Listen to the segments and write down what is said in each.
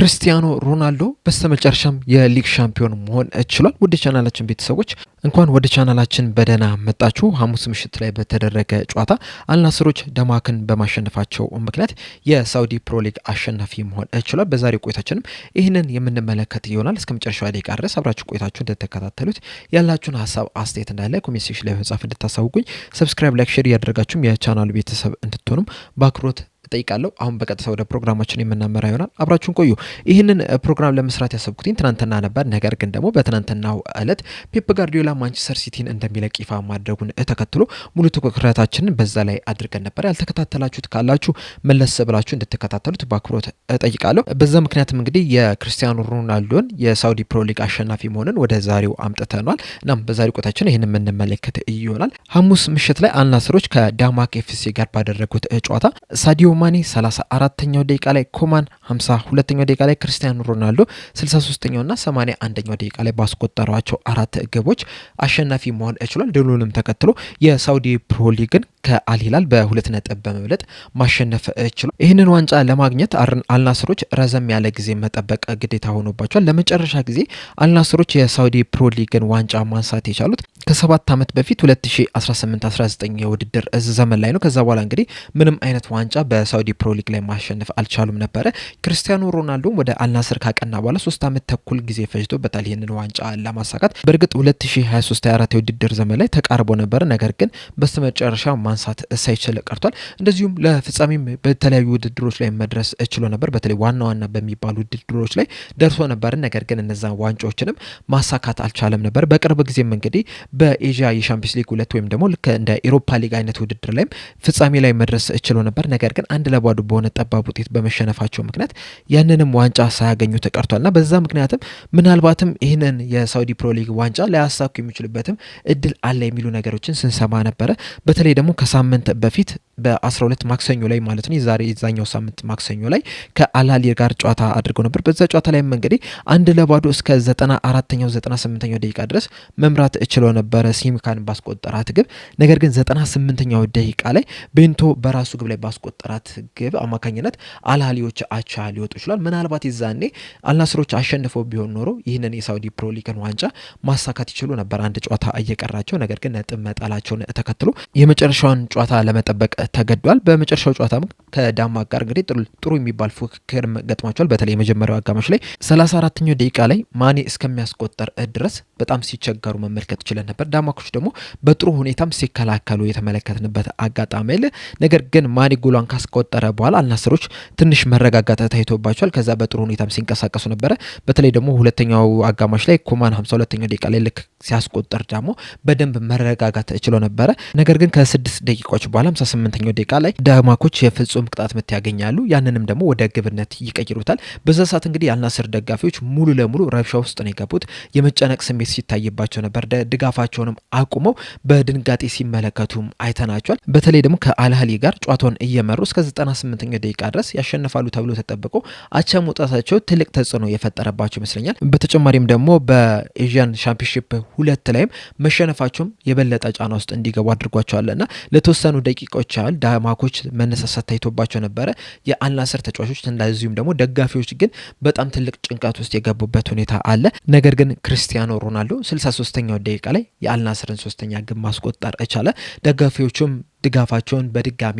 ክርስቲያኖ ሮናልዶ በስተመጨረሻም የሊግ ሻምፒዮን መሆን ችሏል። ወደ ቻናላችን ቤተሰቦች እንኳን ወደ ቻናላችን በደህና መጣችሁ። ሐሙስ ምሽት ላይ በተደረገ ጨዋታ አልናስሮች ደማክን በማሸነፋቸው ምክንያት የሳውዲ ፕሮ ሊግ አሸናፊ መሆን ችሏል። በዛሬው ቆይታችንም ይህንን የምንመለከት ይሆናል። እስከ መጨረሻው ደቂቃ ድረስ አብራችሁ ቆይታችሁ እንደተከታተሉት ያላችሁን ሀሳብ አስተያየት እንዳለ ኮሜንት ሴክሽን ላይ በመጻፍ እንድታሳውቁኝ፣ ሰብስክራይብ፣ ላይክ፣ ሼር እያደረጋችሁም የቻናሉ ቤተሰብ እንድትሆኑም በአክብሮት ጠይቃለሁ። አሁን በቀጥታ ወደ ፕሮግራማችን የምናመራ ይሆናል። አብራችሁን ቆዩ። ይህንን ፕሮግራም ለመስራት ያሰብኩትኝ ትናንትና ነበር። ነገር ግን ደግሞ በትናንትናው ዕለት ፔፕ ጋርዲዮላ ማንቸስተር ሲቲን እንደሚለቅ ይፋ ማድረጉን ተከትሎ ሙሉ ትኩረታችንን በዛ ላይ አድርገን ነበር። ያልተከታተላችሁት ካላችሁ መለስ ብላችሁ እንድትከታተሉት በአክብሮት ጠይቃለሁ። በዛ ምክንያትም እንግዲህ የክርስቲያኖ ሮናልዶን የሳውዲ ፕሮ ሊግ አሸናፊ መሆንን ወደ ዛሬው አምጥተናል። እናም በዛሬው ቆይታችን ይህንን የምንመለከት ይሆናል። ሐሙስ ምሽት ላይ አልናስሮች ከዳማክ ኤፍሲ ጋር ባደረጉት ጨዋታ ሳዲዮ ማኔ 34ኛው ደቂቃ ላይ፣ ኮማን 52ኛው ደቂቃ ላይ፣ ክርስቲያኖ ሮናልዶ 63ኛው እና 81ኛው ደቂቃ ላይ ባስቆጠሯቸው አራት ግቦች አሸናፊ መሆን ችሏል። ድሉንም ተከትሎ የሳውዲ ፕሮ ሊግን ከአልሂላል በ2 ነጥብ በመብለጥ ማሸነፍ ችሏል። ይህንን ዋንጫ ለማግኘት አልናስሮች ረዘም ያለ ጊዜ መጠበቅ ግዴታ ሆኖባቸዋል። ለመጨረሻ ጊዜ አልናስሮች የሳውዲ ፕሮ ሊግን ዋንጫ ማንሳት የቻሉት ከ7 ዓመት በፊት 2018-19 የውድድር ዘመን ላይ ነው። ከዛ በኋላ እንግዲህ ምንም አይነት ዋንጫ በሳውዲ ፕሮ ሊግ ላይ ማሸነፍ አልቻሉም ነበረ። ክርስቲያኖ ሮናልዶም ወደ አልናስር ካቀና በኋላ 3 ዓመት ተኩል ጊዜ ፈጅቶበታል ይህንን ዋንጫ ለማሳካት። በእርግጥ 2023-24 የውድድር ዘመን ላይ ተቃርቦ ነበረ፣ ነገር ግን በስተመጨረሻ ማንሳት ሳይችል ቀርቷል። እንደዚሁም ለፍጻሜም በተለያዩ ውድድሮች ላይ መድረስ ችሎ ነበር። በተለይ ዋና ዋና በሚባሉ ውድድሮች ላይ ደርሶ ነበር፣ ነገር ግን እነዛ ዋንጫዎችንም ማሳካት አልቻለም ነበር። በቅርብ ጊዜም እንግዲህ በኤዥያ የሻምፒዮንስ ሊግ 2 ወይም ደግሞ ልክ እንደ ኤሮፓ ሊግ አይነት ውድድር ላይም ፍጻሜ ላይ መድረስ ችሎ ነበር፣ ነገር ግን 1-2 በሆነ ጠባብ ውጤት በመሸነፋቸው ምክንያት ያንንም ዋንጫ ሳያገኙ ተቀርቷልና በዛ ምክንያትም ምናልባትም ይህንን የሳውዲ ፕሮ ሊግ ዋንጫ ሊያሳኩ የሚችልበትም እድል አለ የሚሉ ነገሮችን ስንሰማ ነበረ። በተለይ ደግሞ ከሳምንት በፊት በ12 ማክሰኞ ላይ ማለት ነው የዛኛው ሳምንት ማክሰኞ ላይ ከአልሂላል ጋር ጨዋታ አድርገው ነበር። በዛ ጨዋታ ላይም እንግዲህ 1-2 እስከ 94ኛው 98ኛው ደቂቃ ድረስ መምራት ችሎ ነበረ ሲምካን ባስቆጠራት ግብ። ነገር ግን 98ኛው ደቂቃ ላይ ቤንቶ በራሱ ግብ ላይ ባስቆጠራት ግብ አማካኝነት አልሂላሎች አቻ ሊወጡ ይችላል። ምናልባት ይዛኔ አልናስሮች አሸንፈው ቢሆን ኖሮ ይህንን የሳውዲ ፕሮ ሊግን ዋንጫ ማሳካት ይችሉ ነበር፣ አንድ ጨዋታ እየቀራቸው። ነገር ግን ነጥብ መጣላቸውን ተከትሎ የመጨረሻውን ጨዋታ ለመጠበቅ ተገዷል። በመጨረሻው ጨዋታ ከዳማክ ጋር እንግዲህ ጥሩ የሚባል ፉክክር ገጥሟቸዋል። በተለይ የመጀመሪያው አጋማሽ ላይ 34ኛው ደቂቃ ላይ ማኔ እስከሚያስቆጠር ድረስ በጣም ሲቸገሩ መመልከት ችለን ነበር። ዳማኮች ደግሞ በጥሩ ሁኔታም ሲከላከሉ የተመለከትንበት አጋጣሚ አለ። ነገር ግን ማኔ ጎሏን ካስቆጠረ በኋላ አልናስሮች ትንሽ መረጋጋት ታይቶባቸዋል። ከዛ በጥሩ ሁኔታም ሲንቀሳቀሱ ነበረ። በተለይ ደግሞ ሁለተኛው አጋማሽ ላይ ኮማን 52ኛው ደቂቃ ላይ ልክ ሲያስቆጠር ደግሞ በደንብ መረጋጋት ችሎ ነበረ። ነገር ግን ከ6 ደቂቃዎች በኋላ 58ኛው ደቂቃ ላይ ዳማኮች የፍጹም ቅጣት ምት ያገኛሉ። ያንንም ደግሞ ወደ ግብነት ይቀይሩታል። በዛ ሰዓት እንግዲህ የአልናስር ደጋፊዎች ሙሉ ለሙሉ ረብሻ ውስጥ ነው የገቡት። የመጨነቅ ስሜት ሲታይባቸው ነበር። ድጋፋቸውንም አቁመው በድንጋጤ ሲመለከቱም አይተናቸዋል። በተለይ ደግሞ ከአልሂላል ጋር ጨዋታውን እየመሩ እስከ 98ኛው ደቂቃ ድረስ ያሸንፋሉ ተብሎ ተጠብቆ አቻ መውጣታቸው ትልቅ ተጽዕኖ የፈጠረባቸው ይመስለኛል። በተጨማሪም ደግሞ በኤዥያን ሻምፒዮንሺፕ 2 ላይም መሸነፋቸውም የበለጠ ጫና ውስጥ እንዲገቡ አድርጓቸዋልና ለተወሰኑ ደቂቃዎች ያህል ዳማኮች መነሳሳት ታይቶባቸው ነበረ። የአልናስር ተጫዋቾች እንደዚሁም ደግሞ ደጋፊዎች ግን በጣም ትልቅ ጭንቀት ውስጥ የገቡበት ሁኔታ አለ። ነገር ግን ክርስቲያኖ ሮናልዶ 63ኛው ደቂቃ ላይ የአልናስርን 3ኛ ግብ ማስቆጠር ቻለ። ደጋፊዎቹም ድጋፋቸውን በድጋሚ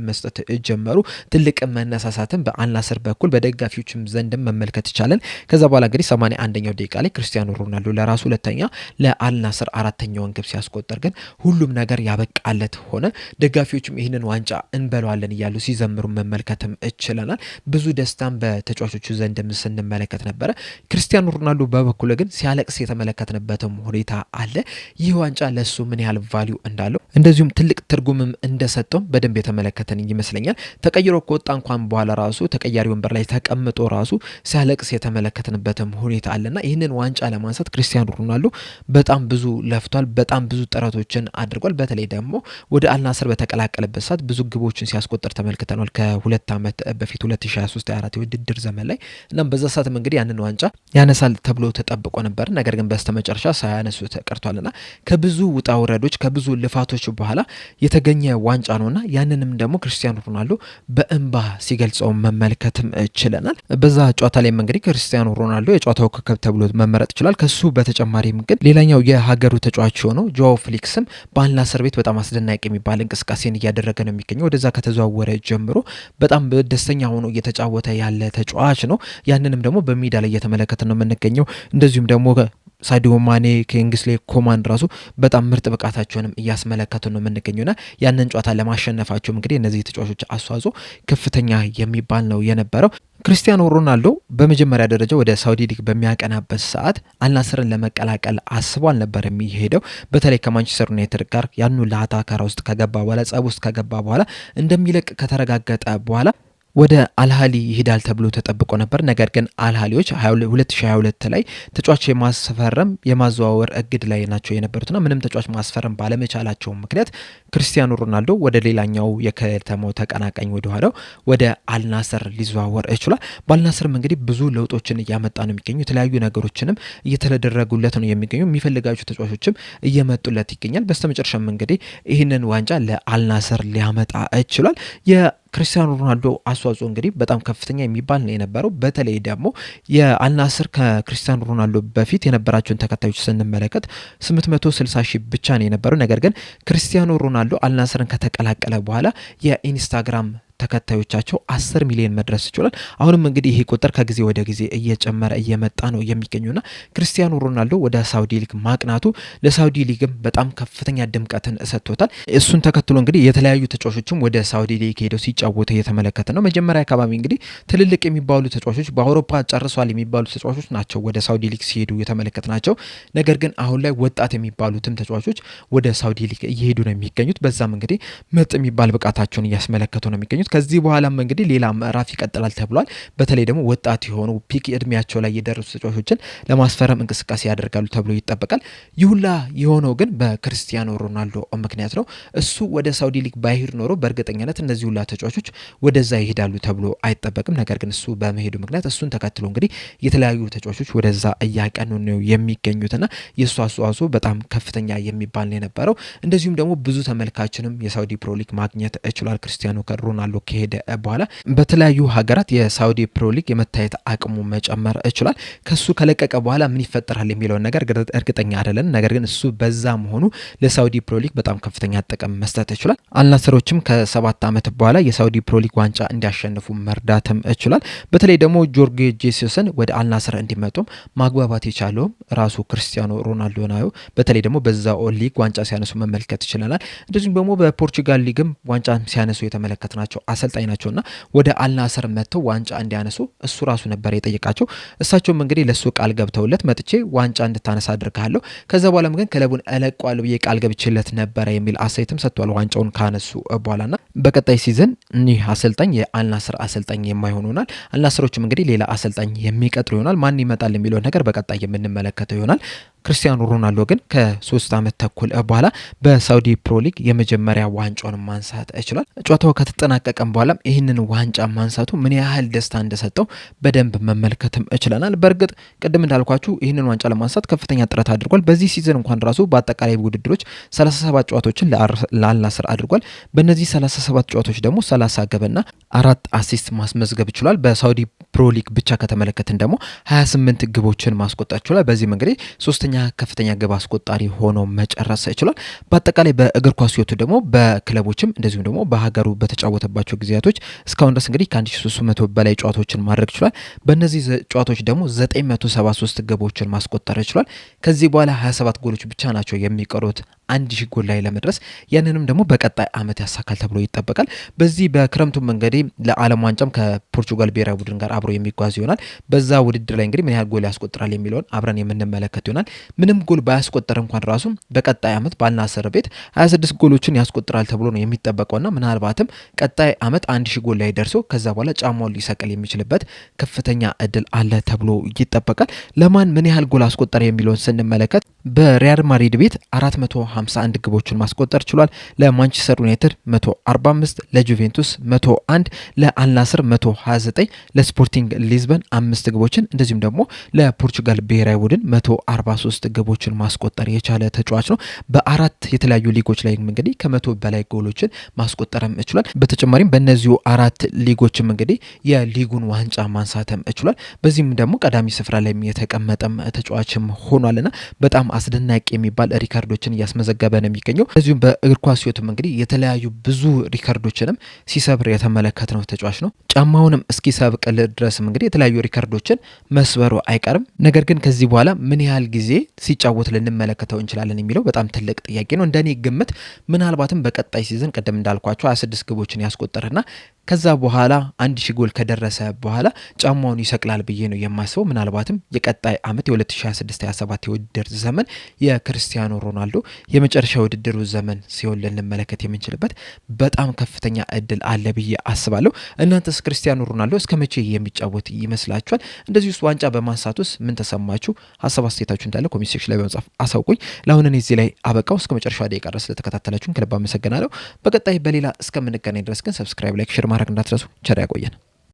መስጠት ጀመሩ። ትልቅ መነሳሳትን በአልናስር በኩል በደጋፊዎችም ዘንድም መመልከት ይቻላል። ከዛ በኋላ እንግዲህ 81ኛው ደቂቃ ላይ ክርስቲያኖ ሮናልዶ ለራሱ 2ኛ ለአልናስር 4ኛውን ግብ ሲያስቆጠር ግን ሁሉም ነገር ያበቃለት ሆነ። ደጋፊዎችም ይህንን ዋንጫ እንበለዋለን እያሉ ሲዘምሩ መመልከትም ችለናል። ብዙ ደስታም በተጫዋቾቹ ዘንድም ስንመለከት ነበረ። ክርስቲያኖ ሮናልዶ በበኩሉ ግን ሲያለቅስ የተመለከትንበትም ሁኔታ አለ። ይህ ዋንጫ ለሱ ምን ያህል ቫልዩ እንዳለው እንደዚሁም ትልቅ ትርጉም እንደሰጠው በደንብ የተመለከተን ይመስለኛል። ተቀይሮ ከወጣ እንኳን በኋላ ራሱ ተቀያሪ ወንበር ላይ ተቀምጦ ራሱ ሲያለቅስ የተመለከትንበትም ሁኔታ አለና ይህንን ዋንጫ ለማንሳት ክርስቲያኖ ሮናልዶ በጣም ብዙ ለፍቷል፣ በጣም ብዙ ጥረቶችን አድርጓል። በተለይ ደግሞ ወደ አልናስር በተቀላቀለበት ሰዓት ብዙ ግቦችን ሲያስቆጥር ተመልክተናል። ከ2 ዓመት በፊት 2023-24 የውድድር ዘመን ላይ እናም በዛ ሰዓትም እንግዲህ ያንን ዋንጫ ያነሳል ተብሎ ተጠብቆ ነበር። ነገር ግን በስተመጨረሻ ሳያነሱ ተቀርቷልና ከብዙ ውጣ ውረዶች ከብዙ ልፋቶች በኋላ የተገኘ የተገኘ ዋንጫ ነውና ያንንም ደግሞ ክርስቲያኖ ሮናልዶ በእንባ ሲገልጸው መመልከትም ችለናል። በዛ ጨዋታ ላይም እንግዲህ ክርስቲያኖ ሮናልዶ የጨዋታው ኮከብ ተብሎ መመረጥ ይችላል። ከሱ በተጨማሪም ግን ሌላኛው የሀገሩ ተጫዋች የሆነው ጆዋ ፍሊክስም በአልናስር ቤት በጣም አስደናቂ የሚባል እንቅስቃሴን እያደረገ ነው የሚገኘው። ወደዛ ከተዘዋወረ ጀምሮ በጣም ደስተኛ ሆኖ እየተጫወተ ያለ ተጫዋች ነው። ያንንም ደግሞ በሜዳ ላይ እየተመለከተ ነው የምንገኘው። እንደዚሁም ደግሞ ሳዲዮ ማኔ ኪንግስሌ ኮማን ራሱ በጣም ምርጥ ብቃታቸውንም እያስመለከቱ ነው የምንገኘውና ያንን ጨዋታ ለማሸነፋቸው እንግዲህ እነዚህ ተጫዋቾች አስተዋጽኦ ከፍተኛ የሚባል ነው የነበረው። ክርስቲያኖ ሮናልዶ በመጀመሪያ ደረጃ ወደ ሳውዲ ሊግ በሚያቀናበት ሰዓት አልናስርን ለመቀላቀል አስቦ አልነበር የሚሄደው። በተለይ ከማንቸስተር ዩናይትድ ጋር ያኑ ለአታካራ ውስጥ ከገባ በኋላ ጸብ ውስጥ ከገባ በኋላ እንደሚለቅ ከተረጋገጠ በኋላ ወደ አልሃሊ ይሄዳል ተብሎ ተጠብቆ ነበር። ነገር ግን አልሃሊዎች 2022 ላይ ተጫዋች የማስፈረም የማዘዋወር እግድ ላይ ናቸው የነበሩትና ምንም ተጫዋች ማስፈረም ባለመቻላቸው ምክንያት ክርስቲያኖ ሮናልዶ ወደ ሌላኛው የከተማው ተቀናቃኝ ወደ አልናስር ሊዘዋወር ይችላል። በአልናስርም እንግዲህ ብዙ ለውጦችን እያመጣ ነው የሚገኙ። የተለያዩ ነገሮችንም እየተደረጉለት ነው የሚገኙ። የሚፈልጋቸው ተጫዋቾችም እየመጡለት ይገኛል። በስተመጨረሻም እንግዲህ ይህንን ዋንጫ ለአልናስር ሊያመጣ ይችላል። ክርስቲያኖ ሮናልዶ አስተዋጽኦ እንግዲህ በጣም ከፍተኛ የሚባል ነው የነበረው። በተለይ ደግሞ የአልናስር ከክርስቲያኖ ሮናልዶ በፊት የነበራቸውን ተከታዮች ስንመለከት 860 ሺህ ብቻ ነው የነበረው። ነገር ግን ክርስቲያኖ ሮናልዶ አልናስርን ከተቀላቀለ በኋላ የኢንስታግራም ተከታዮቻቸው 10 ሚሊዮን መድረስ ይችላል። አሁንም እንግዲህ ይሄ ቁጥር ከጊዜ ወደ ጊዜ እየጨመረ እየመጣ ነው የሚገኙና ክርስቲያኖ ሮናልዶ ወደ ሳውዲ ሊግ ማቅናቱ ለሳውዲ ሊግም በጣም ከፍተኛ ድምቀትን ሰጥቶታል። እሱን ተከትሎ እንግዲህ የተለያዩ ተጫዋቾችም ወደ ሳውዲ ሊግ ሄደው ሲጫወቱ እየተመለከተ ነው። መጀመሪያ አካባቢ እንግዲህ ትልልቅ የሚባሉ ተጫዋቾች በአውሮፓ ጨርሷል የሚባሉ ተጫዋቾች ናቸው ወደ ሳውዲ ሊግ ሲሄዱ እየተመለከት ናቸው። ነገር ግን አሁን ላይ ወጣት የሚባሉትም ተጫዋቾች ወደ ሳውዲ ሊግ እየሄዱ ነው የሚገኙት። በዛም እንግዲህ ምርጥ የሚባል ብቃታቸውን እያስመለከቱ ነው የሚገኙት። ከዚህ በኋላም እንግዲህ ሌላ ምዕራፍ ይቀጥላል ተብሏል። በተለይ ደግሞ ወጣት የሆኑ ፒክ እድሜያቸው ላይ የደረሱ ተጫዋቾችን ለማስፈረም እንቅስቃሴ ያደርጋሉ ተብሎ ይጠበቃል። ይሁላ የሆነው ግን በክርስቲያኖ ሮናልዶ ምክንያት ነው። እሱ ወደ ሳውዲ ሊግ ባይሄድ ኖሮ በእርግጠኛነት እነዚህ ሁላ ተጫዋቾች ወደዛ ይሄዳሉ ተብሎ አይጠበቅም። ነገር ግን እሱ በመሄዱ ምክንያት እሱን ተከትሎ እንግዲህ የተለያዩ ተጫዋቾች ወደዛ እያቀኑ ነው የሚገኙትና የእሱ አስተዋጽኦ በጣም ከፍተኛ የሚባል ነው የነበረው። እንደዚሁም ደግሞ ብዙ ተመልካችንም የሳውዲ ፕሮ ሊግ ማግኘት ችሏል። ክርስቲያኖ ሮናልዶ ከሄደ በኋላ በተለያዩ ሀገራት የሳውዲ ፕሮ ሊግ የመታየት አቅሙ መጨመር ይችላል። ከሱ ከለቀቀ በኋላ ምን ይፈጠራል የሚለውን ነገር እርግጠኛ አይደለም። ነገር ግን እሱ በዛ መሆኑ ለሳውዲ ፕሮ ሊግ በጣም ከፍተኛ ጥቅም መስጠት ይችላል። አልናስሮችም ከ7 ዓመት በኋላ የሳውዲ ፕሮ ሊግ ዋንጫ እንዲያሸንፉ መርዳትም ይችላል። በተለይ ደግሞ ጆርጌ ጄሱስን ወደ አልናስር እንዲመጡም ማግባባት የቻለውም ራሱ ክርስቲያኖ ሮናልዶ ነው። በተለይ ደግሞ በዛው ሊግ ዋንጫ ሲያነሱ መመልከት ይችላል። እንደዚሁም ደግሞ በፖርቹጋል ሊግም ዋንጫ ሲያነሱ የተመለከትናቸው አሰልጣኝ ናቸውና ወደ አልናስር መጥተው ዋንጫ እንዲያነሱ እሱ ራሱ ነበር የጠየቃቸው። እሳቸውም እንግዲህ ለሱ ቃል ገብተውለት መጥቼ ዋንጫ እንድታነሳ አድርጋለሁ፣ ከዛ በኋላም ግን ክለቡን እለቀዋለሁ ብዬ ቃል ገብቼለት ነበረ የሚል አስተያየትም ሰጥቷል። ዋንጫውን ካነሱ በኋላና በቀጣይ ሲዝን እኒህ አሰልጣኝ የአልናስር አሰልጣኝ የማይሆኑናል። አልናስሮችም እንግዲህ ሌላ አሰልጣኝ የሚቀጥሩ ይሆናል። ማን ይመጣል የሚለው ነገር በቀጣይ የምንመለከተው ይሆናል። ክርስቲያኖ ሮናልዶ ግን ከ3 ዓመት ተኩል በኋላ በሳውዲ ፕሮ ሊግ የመጀመሪያ ዋንጫውን ማንሳት ይችላል። ጨዋታው ከተጠናቀቀም በኋላ ይህንን ዋንጫ ማንሳቱ ምን ያህል ደስታ እንደሰጠው በደንብ መመልከትም ይችላል። በእርግጥ ቅድም እንዳልኳችሁ ይህንን ዋንጫ ለማንሳት ከፍተኛ ጥረት አድርጓል። በዚህ ሲዝን እንኳን ራሱ በአጠቃላይ ውድድሮች 37 ጨዋታዎችን ለአልናስር አድርጓል። በእነዚህ 37 ጨዋታዎች ደግሞ 30 ግብና 4 አሲስት ማስመዝገብ ይችላል። በሳውዲ ፕሮ ሊግ ብቻ ከተመለከትን ደግሞ 28 ግቦችን ማስቆጠር ይችላል። በዚህ እንግዲህ ሶስተኛ ከፍተኛ ግብ አስቆጣሪ ሆኖ መጨረስ ይችላል። በአጠቃላይ በእግር ኳስ ሕይወቱ ደግሞ በክለቦችም እንደዚሁም ደግሞ በሀገሩ በተጫወተባቸው ጊዜያቶች እስካሁን ድረስ እንግዲህ ከ1300 በላይ ጨዋታዎችን ማድረግ ይችላል። በእነዚህ ጨዋታዎች ደግሞ 973 ግቦችን ማስቆጠር ይችላል። ከዚህ በኋላ 27 ጎሎች ብቻ ናቸው የሚቀሩት 1000 ጎል ላይ ለመድረስ። ያንንም ደግሞ በቀጣይ ዓመት ያሳካል ተብሎ ይጠበቃል። በዚህ በክረምቱ እንግዲህ ለዓለም ዋንጫም ከፖርቹጋል ብሔራዊ ቡድን ጋር አብሮ የሚጓዝ ይሆናል። በዛ ውድድር ላይ እንግዲህ ምን ያህል ጎል ያስቆጥራል የሚለውን አብረን የምንመለከት ይሆናል። ምንም ጎል ባያስቆጠር እንኳን ራሱ በቀጣይ ዓመት በአልናስር ቤት 26 ጎሎችን ያስቆጥራል ተብሎ ነው የሚጠበቀውና ምናልባትም ቀጣይ ዓመት 1000 ጎል ላይ ደርሶ ከዛ በኋላ ጫማውን ሊሰቅል የሚችልበት ከፍተኛ እድል አለ ተብሎ ይጠበቃል። ለማን ምን ያህል ጎል አስቆጠረ የሚለውን ስንመለከት በሪያል ማድሪድ ቤት 450 151 ግቦችን ማስቆጠር ችሏል። ለማንቸስተር ዩናይትድ 145፣ ለጁቬንቱስ 101፣ ለአልናስር 129፣ ለስፖርቲንግ ሊዝበን 5 ግቦችን እንደዚሁም ደግሞ ለፖርቹጋል ብሔራዊ ቡድን 143 ግቦችን ማስቆጠር የቻለ ተጫዋች ነው። በአራት የተለያዩ ሊጎች ላይ እንግዲህ ከ100 በላይ ጎሎችን ማስቆጠርም ችሏል። በተጨማሪም በእነዚሁ አራት ሊጎችም እንግዲህ የሊጉን ዋንጫ ማንሳትም ችሏል። በዚህም ደግሞ ቀዳሚ ስፍራ ላይ የተቀመጠም ተጫዋችም ሆኗልና በጣም አስደናቂ የሚባል ሪካርዶችን እያስመዘገበ ነው የሚገኘው። እዚሁም በእግር ኳስ ሕይወቱም እንግዲህ የተለያዩ ብዙ ሪካርዶችንም ሲሰብር የተመለከትነው ተጫዋች ነው። ጫማውንም እስኪሰብቅል ድረስም እንግዲህ የተለያዩ ሪካርዶችን መስበሩ አይቀርም። ነገር ግን ከዚህ በኋላ ምን ያህል ጊዜ ሲጫወት ልንመለከተው እንችላለን የሚለው በጣም ትልቅ ጥያቄ ነው። እንደኔ ግምት ምናልባትም በቀጣይ ሲዝን ቅድም እንዳልኳቸው 26 ግቦችን ያስቆጠርና ከዛ በኋላ 1000 ጎል ከደረሰ በኋላ ጫማውን ይሰቅላል ብዬ ነው የማስበው። ምናልባትም የቀጣይ ዓመት የ2026/27 የውድድር ዘመን የክርስቲያኖ ሮናልዶ የመጨረሻ የውድድሩ ዘመን ሲሆን ልንመለከት የምንችልበት በጣም ከፍተኛ እድል አለ ብዬ አስባለሁ። እናንተስ ክርስቲያኖ ሮናልዶ እስከ መቼ የሚጫወት ይመስላችኋል? እንደዚህ ውስጥ ዋንጫ በማንሳት ውስጥ ምን ተሰማችሁ? ሀሳብ አስተያየታችሁ እንዳለ ኮሜንት ሴክሽን ላይ በመጻፍ አሳውቁኝ። ለአሁን እኔ እዚህ ላይ አበቃው። እስከ መጨረሻ ደቂቃ ድረስ ስለተከታተላችሁን ከልብ አመሰግናለሁ። በቀጣይ በሌላ እስከምንገናኝ ድረስ ግን ሰብስክራይብ፣ ላይክ፣ ሼር ማድረግ እንዳትረሱ። ቸር ያቆየን።